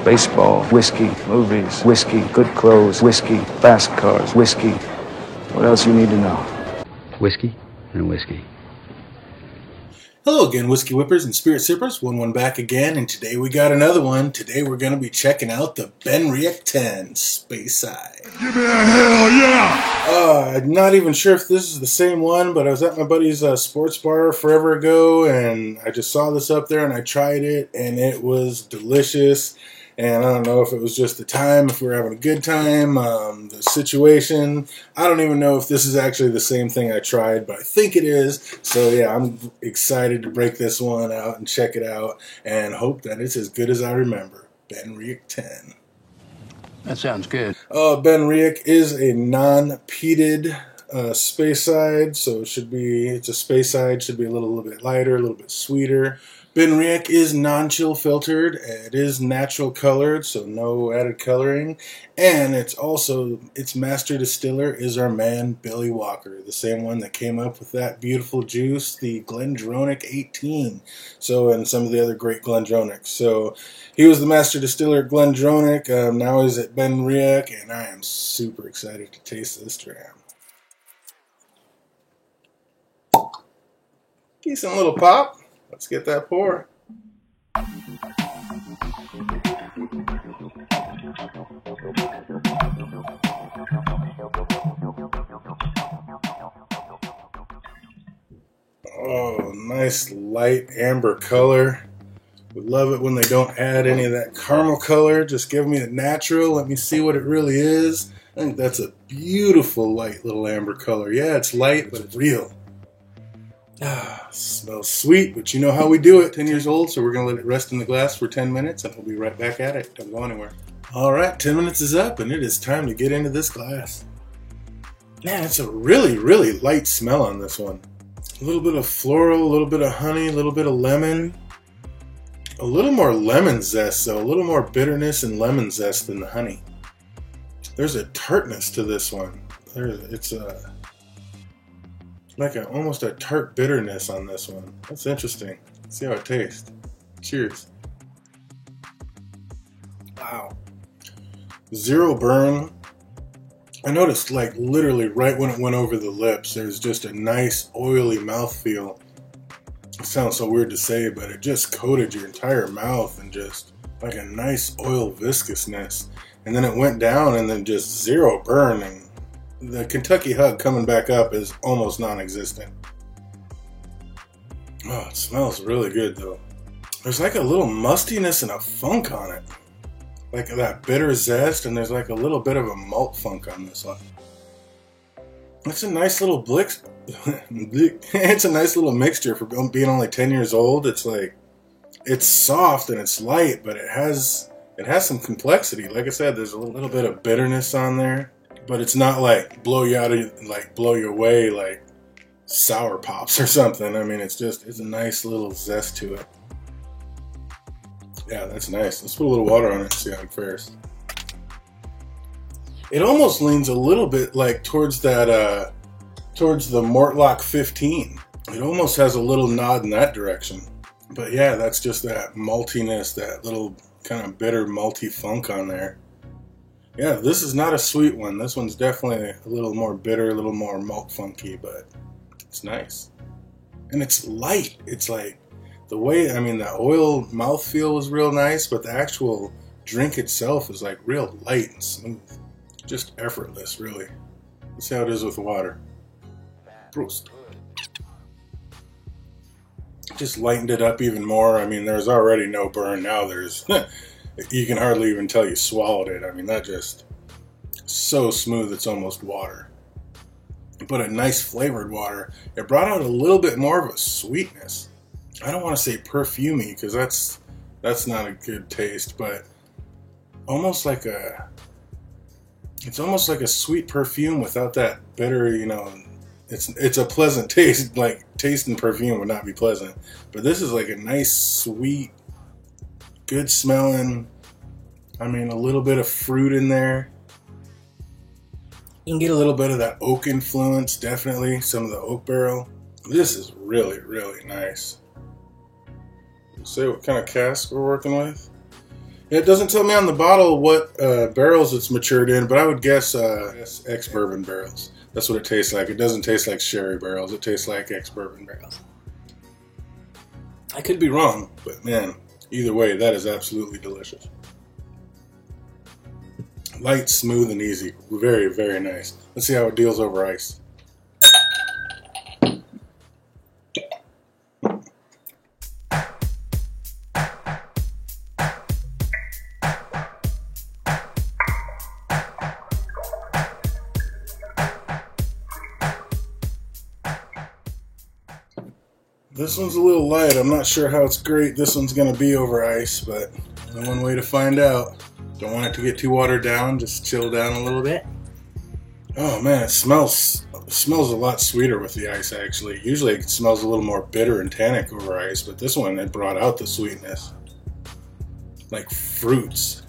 baseball, whiskey, movies, whiskey, good clothes, whiskey, fast cars, whiskey. What else you need to know? Whiskey and whiskey. Hello again, Whiskey Whippers and Spirit Sippers. One back again, and today we got another one. Today we're going to be checking out the Benriach 10 Speyside. Give me a hell yeah! I'm not even sure if this is the same one, but I was at my buddy's sports bar forever ago, and I just saw this up there, and I tried it, and it was delicious. And I don't know if it was just the time, if we were having a good time, the situation. I don't even know if this is actually the same thing I tried, but I think it is. So yeah, I'm excited to break this one out and check it out and hope that it's as good as I remember. Benriach 10. That sounds good. Benriach is a non-peated Speyside, so it's a Speyside, should be a little bit lighter, a little bit sweeter. Benriach is non-chill filtered, it is natural colored, so no added coloring, and its master distiller is our man Billy Walker, the same one that came up with that beautiful juice, the GlenDronach 18, and some of the other great GlenDronachs. So he was the master distiller at GlenDronach, now he's at Benriach, and I am super excited to taste this dram. Decent little pop. Let's get that pour. Oh, nice light amber color. We love it when they don't add any of that caramel color. Just give me the natural. Let me see what it really is. I think that's a beautiful light little amber color. Yeah, it's light, but it's real. Smells sweet, but you know how we do it. 10 years old, so we're going to let it rest in the glass for 10 minutes, and we'll be right back at it. Don't go anywhere. Alright, 10 minutes is up, and it is time to get into this glass. Man, it's a really, really light smell on this one. A little bit of floral, a little bit of honey, a little bit of lemon. A little more lemon zest, though. A little more bitterness and lemon zest than the honey. There's a tartness to this one. It's like almost a tart bitterness on this one. That's interesting. Let's see how it tastes. Cheers. Wow. Zero burn. I noticed like literally right when it went over the lips, there's just a nice oily mouthfeel. It sounds so weird to say, but it just coated your entire mouth and just like a nice oil viscousness. And then it went down and then just zero burn, and the Kentucky hug coming back up is almost non-existent. Oh, it smells really good though. There's like a little mustiness and a funk on it. Like that bitter zest, and there's like a little bit of a malt funk on this one. It's a nice little it's a nice little mixture for being only 10 years old. It's like, it's soft and it's light, but it has some complexity. Like I said, there's a little bit of bitterness on there. But it's not like blow you away like sour pops or something. I mean, it's a nice little zest to it. Yeah, that's nice. Let's put a little water on it and see how it fares. It almost leans a little bit like towards the Mortlach 15. It almost has a little nod in that direction. But yeah, that's just that maltiness, that little kind of bitter malty funk on there. Yeah, this is not a sweet one. This one's definitely a little more bitter, a little more malt funky, but it's nice. And it's light. It's like the oil mouthfeel was real nice, but the actual drink itself is like real light and smooth. Just effortless, really. Let's see how it is with the water. Prost. Just lightened it up even more. I mean, there's already no burn. Now there's... You can hardly even tell you swallowed it. I mean, that just so smooth it's almost water. But a nice flavored water. It brought out a little bit more of a sweetness. I don't want to say perfumey because that's not a good taste, but almost like it's almost like a sweet perfume without that bitter, it's a pleasant taste. Like taste and perfume would not be pleasant. But this is like a nice sweet, good smelling, a little bit of fruit in there. You can get a little bit of that oak influence, definitely, some of the oak barrel. This is really, really nice. Say what kind of cask we're working with? It doesn't tell me on the bottle what barrels it's matured in, but I would guess ex-bourbon barrels. That's what it tastes like. It doesn't taste like sherry barrels. It tastes like ex-bourbon barrels. I could be wrong, but man, either way, that is absolutely delicious. Light, smooth, and easy. Very, very nice. Let's see how it deals over ice. This one's a little light. I'm not sure how it's great this one's going to be over ice, but only one way to find out. Don't want it to get too watered down. Just chill down a little bit. Oh man, it smells a lot sweeter with the ice, actually. Usually it smells a little more bitter and tannic over ice, but this one, it brought out the sweetness. Like fruits.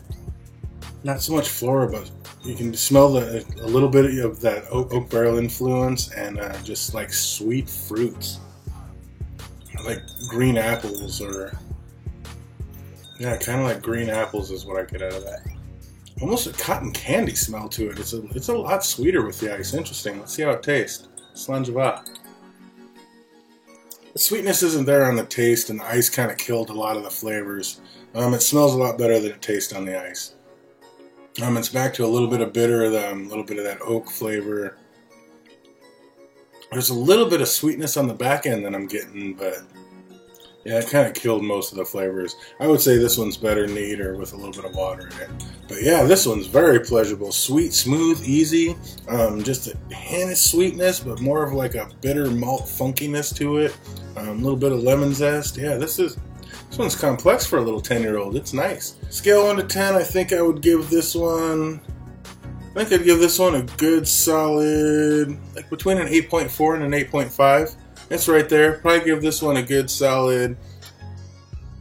Not so much flora, but you can smell a little bit of that oak barrel influence and just like sweet fruits. Like green apples, or yeah, kind of like green apples is what I get out of that. Almost a cotton candy smell to it. It's a lot sweeter with the ice. Interesting. Let's see how it tastes. Slanjava. The sweetness isn't there on the taste, and the ice kind of killed a lot of the flavors. It smells a lot better than it tastes on the ice. It's back to a little bit of bitter, a little bit of that oak flavor. There's a little bit of sweetness on the back end that I'm getting, but yeah, it kind of killed most of the flavors. I would say this one's better neat or with a little bit of water in it. But yeah, this one's very pleasurable. Sweet, smooth, easy. Just a hint of sweetness, but more of like a bitter malt funkiness to it. A little bit of lemon zest. Yeah, this one's complex for a little 10-year-old. It's nice. Scale 1 to 10, I think I would give this one... I think I'd give this one a good solid, like between an 8.4 and an 8.5. It's right there. Probably give this one a good solid.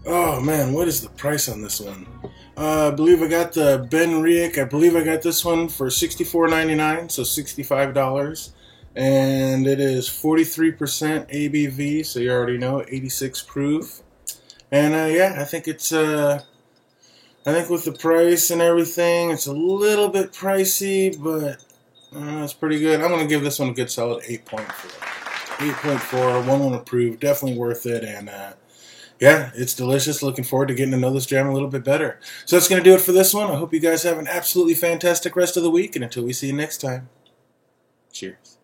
Oh man, what is the price on this one? I believe I got the Ben Riach. I believe I got this one for $64.99, so $65. And it is 43% ABV, so you already know, 86 proof. And yeah, I think it's I think with the price and everything, it's a little bit pricey, but it's pretty good. I'm going to give this one a good solid 8.4. 8.4, 1 approved, definitely worth it, and yeah, it's delicious. Looking forward to getting to know this jam a little bit better. So that's going to do it for this one. I hope you guys have an absolutely fantastic rest of the week, and until we see you next time, cheers.